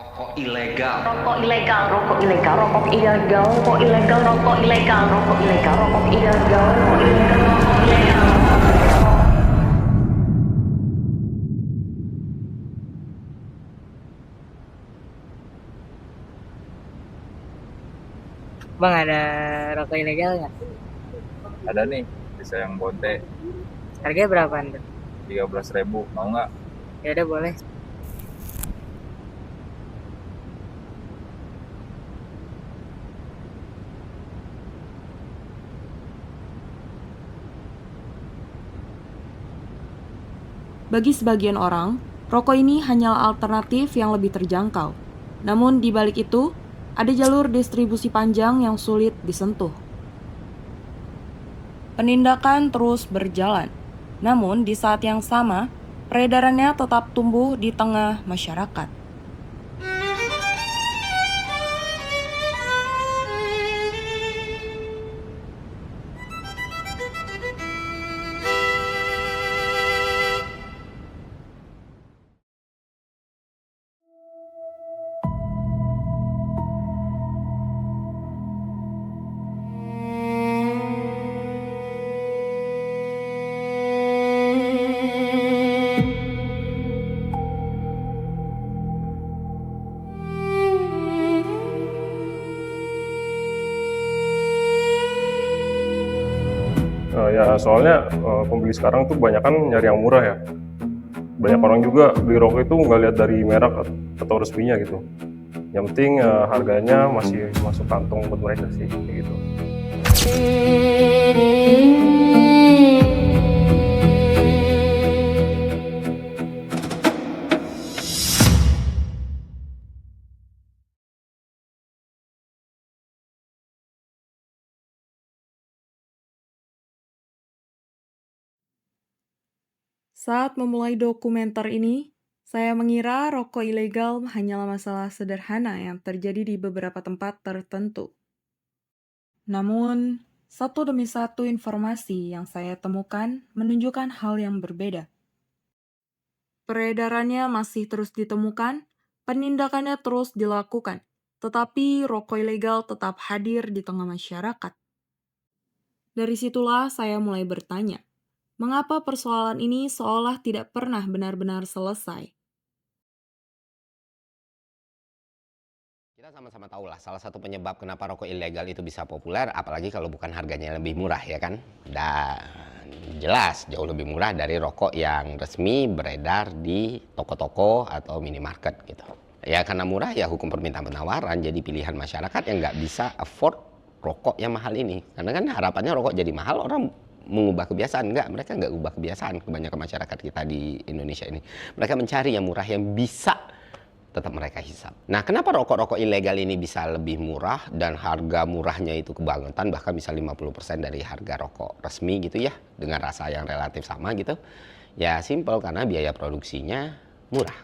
Rokok ilegal. Rokok ilegal, rokok ilegal, rokok ilegal, rokok ilegal, rokok ilegal, rokok ilegal, rokok ilegal, rokok ilegal, rokok ilegal. Bang, ada rokok ilegal nggak? Ada nih, bisa yang bonte Harganya berapaan tuh? 13.000, mau nggak? Ya udah boleh. Bagi sebagian orang, rokok ini hanyalah alternatif yang lebih terjangkau. Namun di balik itu, ada jalur distribusi panjang yang sulit disentuh. Penindakan terus berjalan, namun di saat yang sama, peredarannya tetap tumbuh di tengah masyarakat. Ya soalnya pembeli sekarang tuh banyak kan nyari yang murah ya. Banyak orang juga beli rokok itu nggak lihat dari merek atau resminya gitu. Yang penting harganya masih masuk kantong buat mereka sih, kayak gitu. Saat memulai dokumenter ini, saya mengira rokok ilegal hanyalah masalah sederhana yang terjadi di beberapa tempat tertentu. Namun, satu demi satu informasi yang saya temukan menunjukkan hal yang berbeda. Peredarannya masih terus ditemukan, penindakannya terus dilakukan, tetapi rokok ilegal tetap hadir di tengah masyarakat. Dari situlah saya mulai bertanya, mengapa persoalan ini seolah tidak pernah benar-benar selesai? Kita sama-sama tahu lah, salah satu penyebab kenapa rokok ilegal itu bisa populer, apalagi kalau bukan harganya lebih murah ya kan. Dan jelas jauh lebih murah dari rokok yang resmi beredar di toko-toko atau minimarket gitu. Ya karena murah ya hukum permintaan penawaran, jadi pilihan masyarakat yang nggak bisa afford rokok yang mahal ini. Karena kan harapannya rokok jadi mahal, orang mengubah kebiasaan. Enggak, mereka nggak ubah kebiasaan, kebanyakan masyarakat kita di Indonesia ini. Mereka mencari yang murah yang bisa tetap mereka hisap. Nah, kenapa rokok-rokok ilegal ini bisa lebih murah dan harga murahnya itu kebangetan, bahkan bisa 50% dari harga rokok resmi gitu ya, dengan rasa yang relatif sama gitu. Ya simple, karena biaya produksinya murah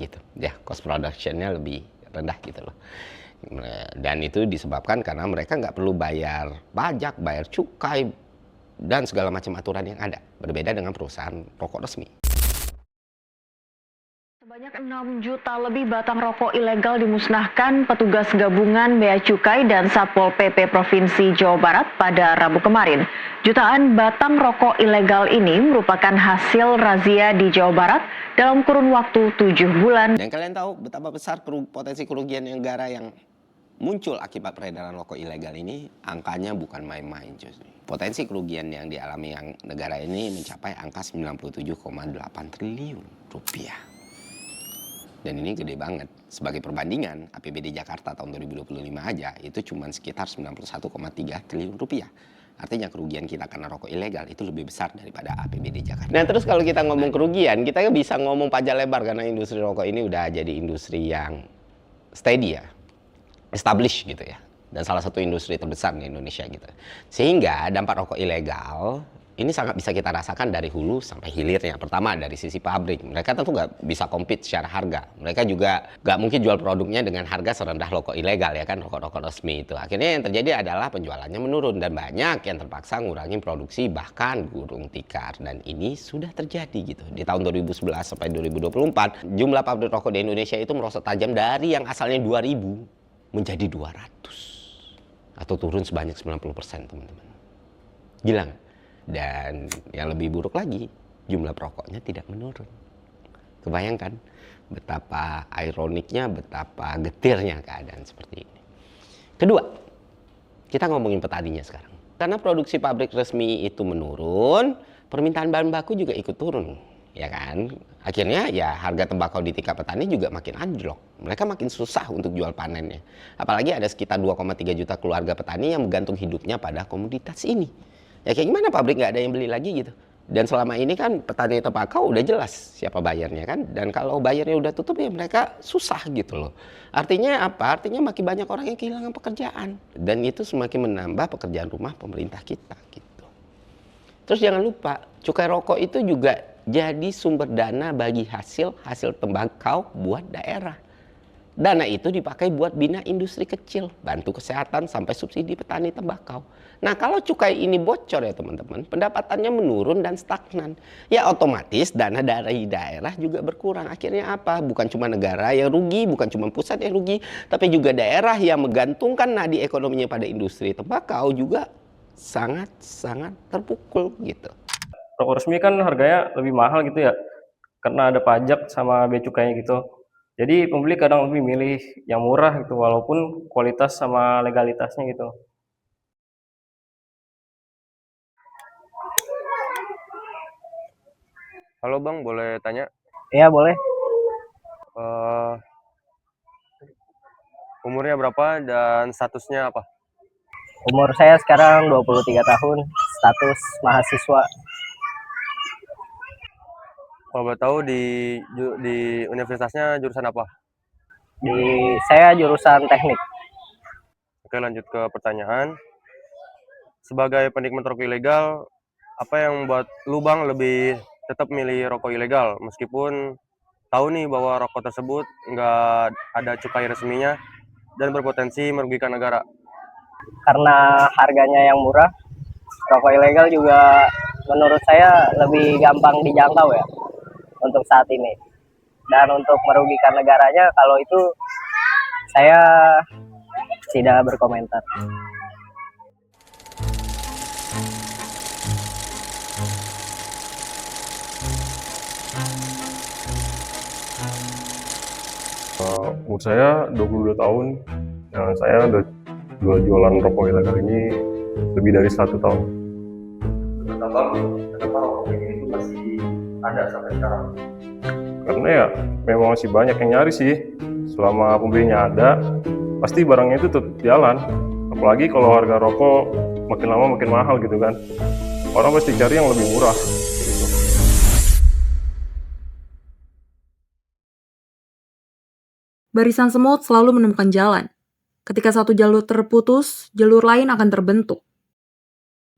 gitu. Ya, cost production-nya lebih rendah gitu loh. Dan itu disebabkan karena mereka nggak perlu bayar pajak, bayar cukai, dan segala macam aturan yang ada. Berbeda dengan perusahaan rokok resmi. Sebanyak 6 juta lebih batang rokok ilegal dimusnahkan petugas gabungan Bea Cukai dan Satpol PP Provinsi Jawa Barat pada Rabu kemarin. Jutaan batang rokok ilegal ini merupakan hasil razia di Jawa Barat dalam kurun waktu 7 bulan. Dan kalian tahu betapa besar potensi kerugian negara yang muncul akibat peredaran rokok ilegal ini, angkanya bukan main-main justru. Potensi kerugian yang dialami negara ini mencapai angka 97,8 triliun rupiah. Dan ini gede banget. Sebagai perbandingan, APBD Jakarta tahun 2025 aja itu cuma sekitar 91,3 triliun rupiah. Artinya kerugian kita karena rokok ilegal itu lebih besar daripada APBD Jakarta. Nah terus kalau kita ngomong kerugian, kita bisa ngomong panjang lebar karena industri rokok ini udah jadi industri yang steady ya, established gitu ya. Dan salah satu industri terbesar di Indonesia gitu. Sehingga dampak rokok ilegal ini sangat bisa kita rasakan dari hulu sampai hilirnya. Pertama dari sisi pabrik, mereka tentu nggak bisa compete secara harga. Mereka juga nggak mungkin jual produknya dengan harga serendah rokok ilegal ya kan, rokok-rokok resmi itu. Akhirnya yang terjadi adalah penjualannya menurun dan banyak yang terpaksa ngurangin produksi bahkan gulung tikar. Dan ini sudah terjadi gitu. Di tahun 2011 sampai 2024, jumlah pabrik rokok di Indonesia itu merosot tajam dari yang asalnya 2.000 menjadi 200 atau turun sebanyak 90% teman-teman. Gila nggak? Dan yang lebih buruk lagi, jumlah perokoknya tidak menurun. Kebayangkan betapa ironiknya, betapa getirnya keadaan seperti ini. Kedua, kita ngomongin petaninya sekarang. Karena produksi pabrik resmi itu menurun, permintaan bahan baku juga ikut turun, ya kan? Akhirnya ya harga tembakau di tingkat petani juga makin anjlok. Mereka makin susah untuk jual panennya. Apalagi ada sekitar 2,3 juta keluarga petani yang bergantung hidupnya pada komoditas ini. Ya kayak gimana pabrik nggak ada yang beli lagi gitu. Dan selama ini kan petani tembakau udah jelas siapa bayarnya kan. Dan kalau bayarnya udah tutup ya mereka susah gitu loh. Artinya apa? Artinya makin banyak orang yang kehilangan pekerjaan. Dan itu semakin menambah pekerjaan rumah pemerintah kita gitu. Terus jangan lupa, cukai rokok itu juga jadi sumber dana bagi hasil tembakau buat daerah. Dana itu dipakai buat bina industri kecil, bantu kesehatan sampai subsidi petani tembakau. Nah kalau cukai ini bocor ya teman-teman, pendapatannya menurun dan stagnan. Ya otomatis dana dari daerah juga berkurang. Akhirnya apa? Bukan cuma negara yang rugi, bukan cuma pusat yang rugi, tapi juga daerah yang menggantungkan nadi ekonominya pada industri tembakau juga sangat-sangat terpukul gitu. Rokok resmi kan harganya lebih mahal gitu ya, karena ada pajak sama bea cukainya gitu. Jadi pembeli kadang lebih milih yang murah gitu, walaupun kualitas sama legalitasnya gitu. Halo Bang, boleh tanya? Iya boleh. Eh, umurnya berapa dan statusnya apa? Umur saya sekarang 23 tahun, status mahasiswa. Kalau boleh tahu di universitasnya jurusan apa? Saya jurusan teknik. Oke, lanjut ke pertanyaan. Sebagai penikmat rokok ilegal, apa yang membuat lu Bang lebih tetap milih rokok ilegal meskipun tahu nih bahwa rokok tersebut nggak ada cukai resminya dan berpotensi merugikan negara? Karena harganya yang murah, rokok ilegal juga menurut saya lebih gampang dijangkau ya untuk saat ini. Dan untuk merugikan negaranya, kalau itu saya tidak berkomentar. Umur saya 22 tahun. Nah, saya udah jualan rokok ilegal ini lebih dari 1 tahun. Kenapa rokok ini masih ada sampai sekarang? Karena ya memang masih banyak yang nyari sih. Selama pembelinya ada, pasti barangnya itu tetap jalan. Apalagi kalau harga rokok makin lama makin mahal gitu kan. Orang pasti cari yang lebih murah. Gitu. Barisan semut selalu menemukan jalan. Ketika satu jalur terputus, jalur lain akan terbentuk.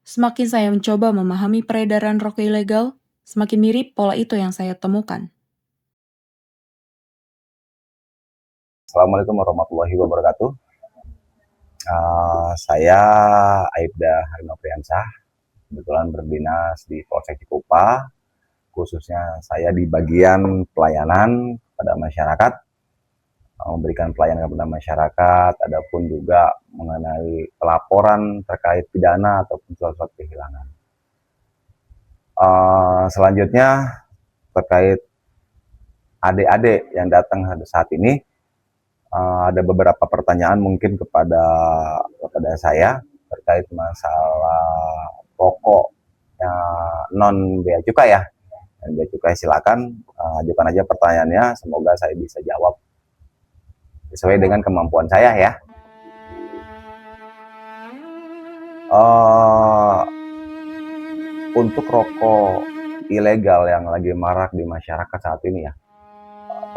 Semakin saya mencoba memahami peredaran rokok ilegal, semakin mirip pola itu yang saya temukan. Assalamualaikum warahmatullahi wabarakatuh. Saya Aibda Harinopriansah, kebetulan berdinas di Polsek Cikupa, khususnya saya di bagian pelayanan pada masyarakat, memberikan pelayanan kepada masyarakat, adapun juga mengenai pelaporan terkait pidana ataupun suatu kehilangan. Selanjutnya terkait adik-adik yang datang saat ini, ada beberapa pertanyaan mungkin kepada saya terkait masalah rokok non bea cukai ya. Dan bea cukai silakan ajukan aja pertanyaannya, semoga saya bisa jawab sesuai dengan kemampuan saya ya. Untuk rokok ilegal yang lagi marak di masyarakat saat ini ya,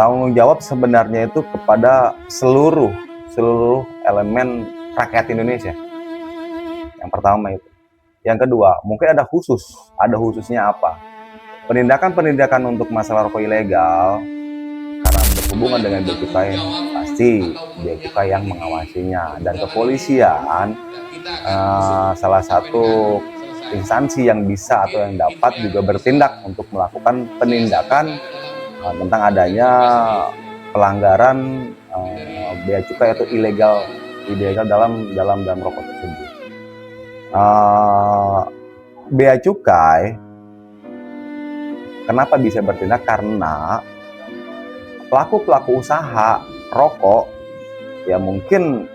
tanggung jawab sebenarnya itu kepada seluruh elemen rakyat Indonesia. Yang pertama itu. Yang kedua, mungkin ada khususnya apa? Penindakan untuk masalah rokok ilegal karena berhubungan dengan bea cukai, pasti bea cukai yang mengawasinya, dan kepolisian salah satu instansi yang bisa atau yang dapat juga bertindak untuk melakukan penindakan tentang adanya pelanggaran bea cukai atau ilegal dalam rokok tersebut. Bea cukai kenapa bisa bertindak? Karena pelaku usaha rokok ya mungkin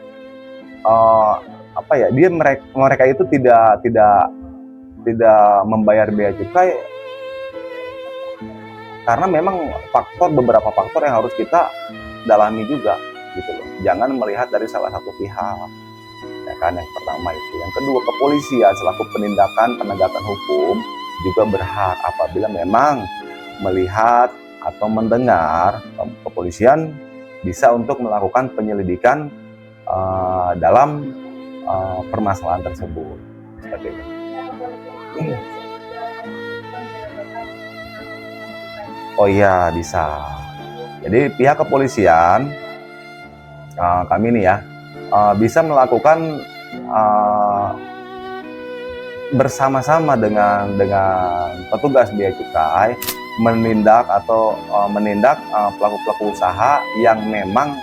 mereka itu tidak membayar bea cukai karena memang beberapa faktor yang harus kita dalami juga gitu loh. Jangan melihat dari salah satu pihak. Ya kan, yang pertama itu. Yang kedua, kepolisian selaku penegakan hukum juga berhak apabila memang melihat atau mendengar, kepolisian bisa untuk melakukan penyelidikan dalam permasalahan tersebut. Seperti itu. Oh iya, bisa. Jadi pihak kepolisian, kami nih ya, bisa melakukan bersama-sama dengan petugas bea cukai menindak pelaku usaha yang memang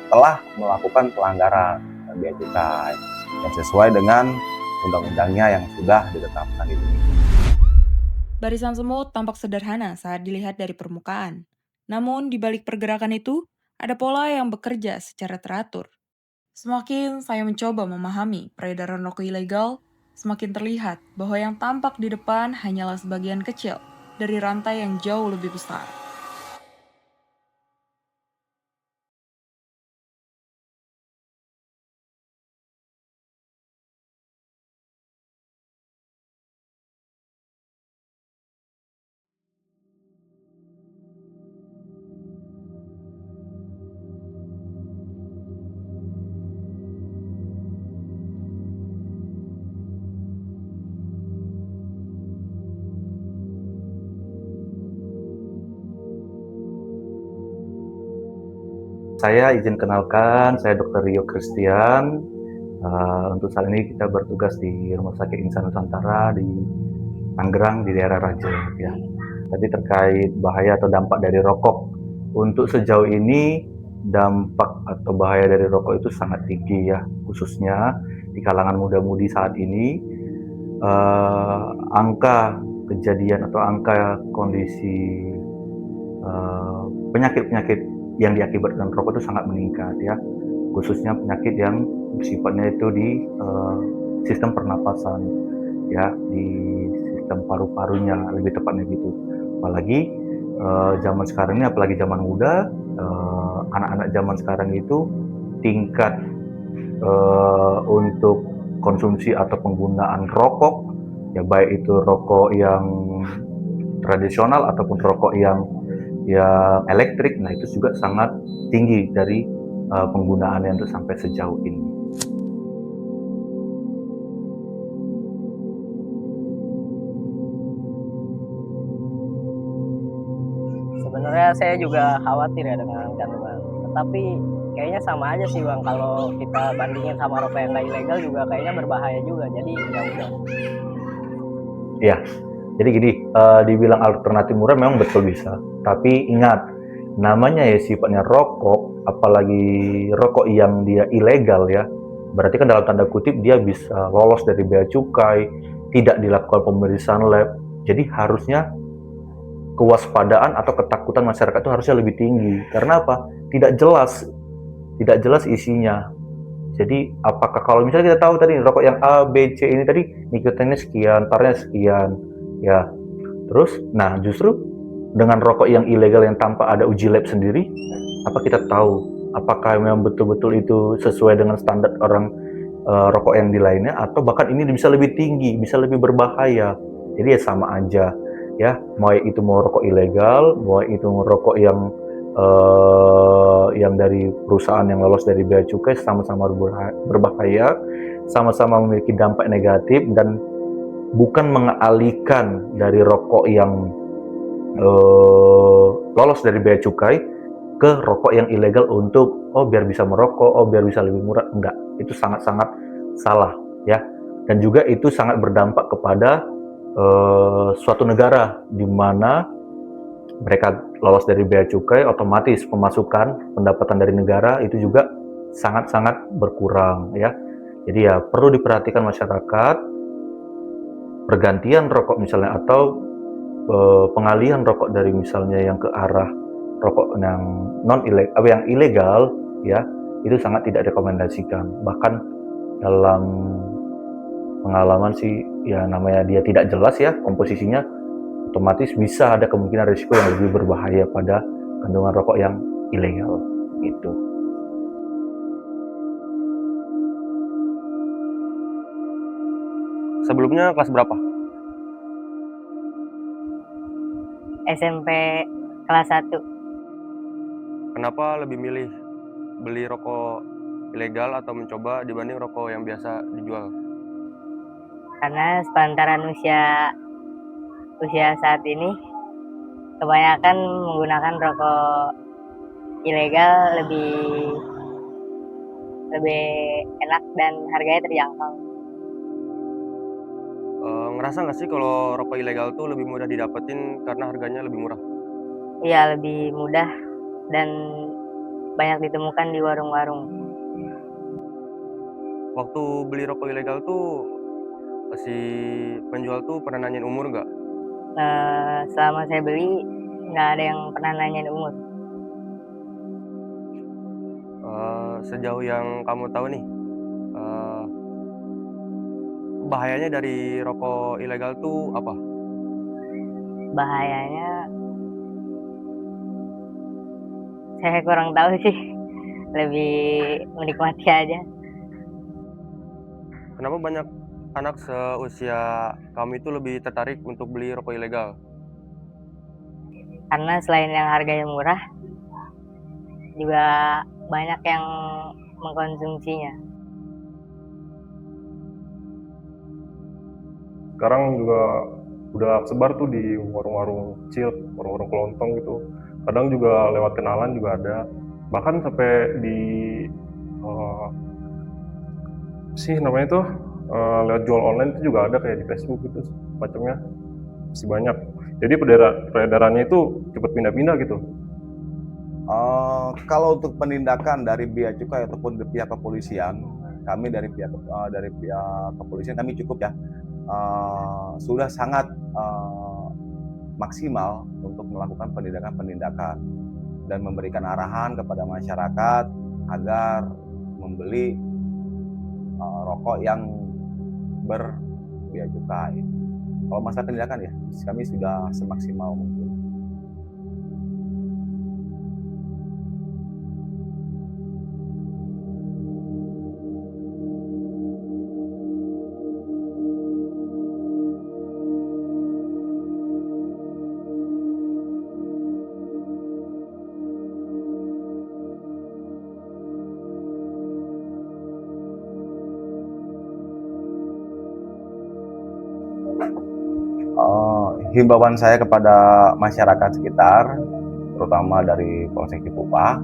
telah melakukan pelanggaran bea cukai yang sesuai dengan undang-undangnya yang sudah ditetapkan itu. Barisan semut tampak sederhana saat dilihat dari permukaan. Namun, di balik pergerakan itu, ada pola yang bekerja secara teratur. Semakin saya mencoba memahami peredaran rokok ilegal, semakin terlihat bahwa yang tampak di depan hanyalah sebagian kecil dari rantai yang jauh lebih besar. Saya izin kenalkan, saya Dr. Rio Christian. Untuk saat ini kita bertugas di Rumah Sakit Insan Nusantara di Tangerang di daerah Raja. Ya. Tadi terkait bahaya atau dampak dari rokok. Untuk sejauh ini dampak atau bahaya dari rokok itu sangat tinggi ya, khususnya di kalangan muda-mudi saat ini. Angka kejadian atau angka kondisi penyakit-penyakit yang diakibatkan rokok itu sangat meningkat ya, khususnya penyakit yang sifatnya itu di sistem pernapasan ya, di sistem paru-parunya lebih tepatnya gitu. Apalagi zaman sekarang ini, apalagi zaman muda, anak-anak zaman sekarang itu tingkat untuk konsumsi atau penggunaan rokok ya, baik itu rokok yang tradisional ataupun rokok yang elektrik, nah itu juga sangat tinggi dari penggunaannya itu sampai sejauh ini. Sebenarnya saya juga khawatir ya dengan kandungan, tetapi kayaknya sama aja sih Bang, kalau kita bandingin sama rokok yang nggak ilegal juga kayaknya berbahaya juga, jadi ya udah. Ya, jadi gini, dibilang alternatif murah memang betul bisa, tapi ingat, namanya ya sifatnya rokok, apalagi rokok yang dia ilegal ya, berarti kan dalam tanda kutip dia bisa lolos dari bea cukai, tidak dilakukan pemeriksaan lab, jadi harusnya kewaspadaan atau ketakutan masyarakat itu harusnya lebih tinggi. Karena apa? Tidak jelas isinya. Jadi apakah kalau misalnya kita tahu tadi rokok yang A, B, C ini tadi nikotinnya sekian, tarnya sekian, ya. Terus, nah justru dengan rokok yang ilegal yang tanpa ada uji lab sendiri, apa kita tahu apakah memang betul-betul itu sesuai dengan standar orang rokok yang di lainnya, atau bahkan ini bisa lebih tinggi, bisa lebih berbahaya. Jadi ya sama aja, ya. Mau rokok ilegal, mau itu rokok yang dari perusahaan yang lolos dari bea cukai, sama-sama berbahaya. sama-sama memiliki dampak negatif dan bukan mengalihkan dari rokok yang lolos dari bea cukai ke rokok yang ilegal untuk biar bisa merokok, biar bisa lebih murah. Enggak, itu sangat-sangat salah ya. Dan juga itu sangat berdampak kepada suatu negara di mana mereka lolos dari bea cukai, otomatis pemasukan pendapatan dari negara itu juga sangat-sangat berkurang ya. Jadi ya perlu diperhatikan masyarakat, pergantian rokok misalnya atau pengalihan rokok dari misalnya yang ke arah rokok yang yang ilegal ya, itu sangat tidak direkomendasikan. Bahkan dalam pengalaman sih ya, namanya dia tidak jelas ya komposisinya, otomatis bisa ada kemungkinan risiko yang lebih berbahaya pada kandungan rokok yang ilegal gitu. Sebelumnya kelas berapa? SMP kelas 1. Kenapa lebih milih beli rokok ilegal atau mencoba dibanding rokok yang biasa dijual? Karena sepantaran usia saat ini kebanyakan menggunakan rokok ilegal lebih enak dan harganya terjangkau. Ngerasa nggak sih kalau rokok ilegal tuh lebih mudah didapetin karena harganya lebih murah? Iya, lebih mudah dan banyak ditemukan di warung-warung. Waktu beli rokok ilegal tuh si penjual tuh pernah nanyain umur nggak? Selama saya beli nggak ada yang pernah nanyain umur. Sejauh yang kamu tahu nih, bahayanya dari rokok ilegal tuh apa? Bahayanya saya kurang tahu sih, lebih menikmati aja. Kenapa banyak anak seusia kamu itu lebih tertarik untuk beli rokok ilegal? Karena selain yang harganya murah, juga banyak yang mengkonsumsinya. Sekarang juga udah sebar tuh di warung-warung kecil, warung-warung kelontong gitu. Kadang juga lewat kenalan juga ada. Bahkan sampai di namanya tuh lewat jual online itu juga ada, kayak di Facebook gitu macamnya, masih banyak. Jadi peredarannya itu cepat pindah-pindah gitu. Kalau untuk penindakan dari bea cukai ataupun dari pihak kepolisian, kami dari pihak kepolisian kami cukup ya, sudah sangat maksimal untuk melakukan penindakan dan memberikan arahan kepada masyarakat agar membeli rokok yang berbea cukai. Kalau masalah penindakan ya, kami sudah semaksimal mungkin. Himbauan saya kepada masyarakat sekitar, terutama dari Polsek Cikupa,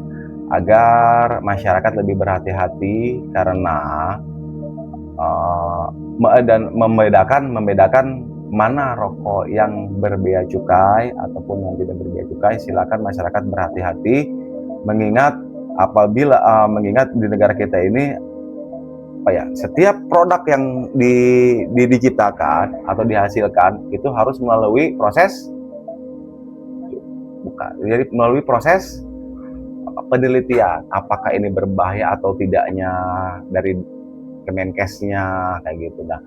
agar masyarakat lebih berhati-hati karena dan membedakan mana rokok yang berbea cukai ataupun yang tidak berbea cukai. Silakan masyarakat berhati-hati, mengingat di negara kita ini setiap produk yang diciptakan atau dihasilkan itu harus melalui proses penelitian, apakah ini berbahaya atau tidaknya dari Kemenkesnya kayak gitu. Nah,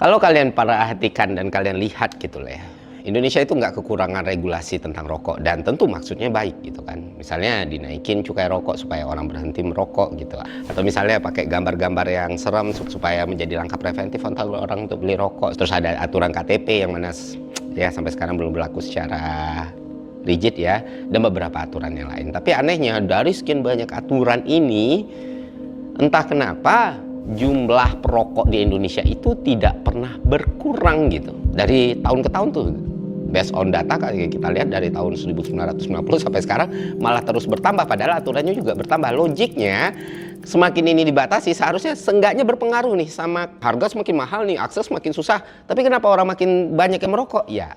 kalau kalian perhatikan dan kalian lihat gitu lah ya, Indonesia itu nggak kekurangan regulasi tentang rokok, dan tentu maksudnya baik gitu kan. Misalnya dinaikin cukai rokok supaya orang berhenti merokok gitu, atau misalnya pakai gambar-gambar yang serem supaya menjadi langkah preventif untuk orang untuk beli rokok. Terus ada aturan KTP yang mana ya sampai sekarang belum berlaku secara rigid ya, dan beberapa aturan yang lain. Tapi anehnya dari sekian banyak aturan ini entah kenapa jumlah perokok di Indonesia itu tidak pernah berkurang gitu. Dari tahun ke tahun tuh, based on data kita lihat dari tahun 1990 sampai sekarang malah terus bertambah, padahal aturannya juga bertambah. Logiknya semakin ini dibatasi seharusnya seenggaknya berpengaruh nih sama harga semakin mahal nih, akses semakin susah. Tapi kenapa orang makin banyak yang merokok? Ya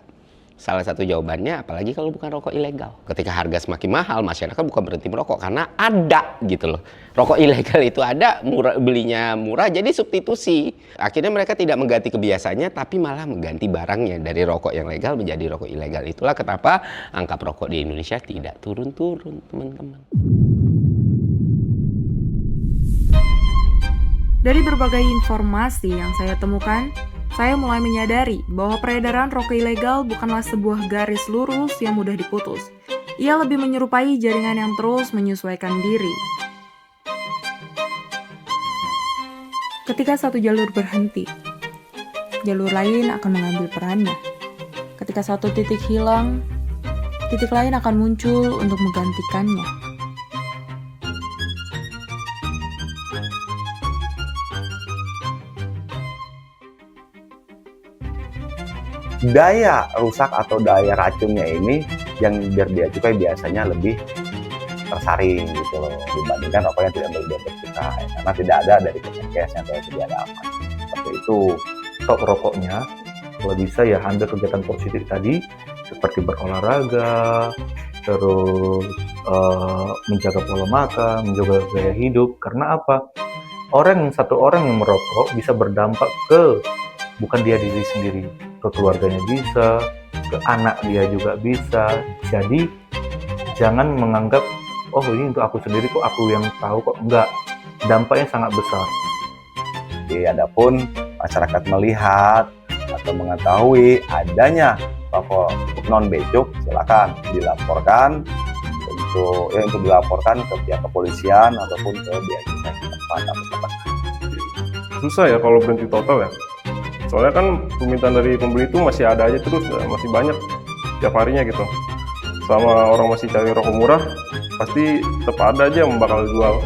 salah satu jawabannya apalagi kalau bukan rokok ilegal. Ketika harga semakin mahal, masyarakat bukan berhenti merokok karena ada gitu loh. Rokok ilegal itu ada, belinya murah, jadi substitusi. Akhirnya mereka tidak mengganti kebiasaannya, tapi malah mengganti barangnya dari rokok yang legal menjadi rokok ilegal. Itulah kenapa angka perokok di Indonesia tidak turun-turun, teman-teman. Dari berbagai informasi yang saya temukan, saya mulai menyadari bahwa peredaran rokok ilegal bukanlah sebuah garis lurus yang mudah diputus. Ia lebih menyerupai jaringan yang terus menyesuaikan diri. Ketika satu jalur berhenti, jalur lain akan mengambil perannya. Ketika satu titik hilang, titik lain akan muncul untuk menggantikannya. Daya rusak atau daya racunnya ini yang berbea cukai biasanya lebih tersaring gitu loh dibandingkan rokok yang tidak berbea cukai, karena tidak ada dari kemenkesnya atau tidak ada apa seperti itu. Stop rokoknya, kalau bisa ya ambil kegiatan positif tadi seperti berolahraga, terus menjaga pola makan, menjaga gaya hidup. Karena apa? Satu orang yang merokok bisa berdampak ke bukan dia diri sendiri, ke keluarganya bisa, ke anak dia juga bisa. Jadi jangan menganggap oh ini untuk aku sendiri kok, aku yang tahu kok. Enggak, dampaknya sangat besar. Jadi adapun masyarakat melihat atau mengetahui adanya rokok non becuk, silakan dilaporkan untuk dilaporkan ke pihak kepolisian ataupun ke bea cukai tempat. Susah ya kalau berhenti total ya. Soalnya kan permintaan dari pembeli itu masih ada aja terus, masih banyak tiap harinya gitu. Selama orang masih cari rokok murah, pasti tetap ada aja yang bakal jual.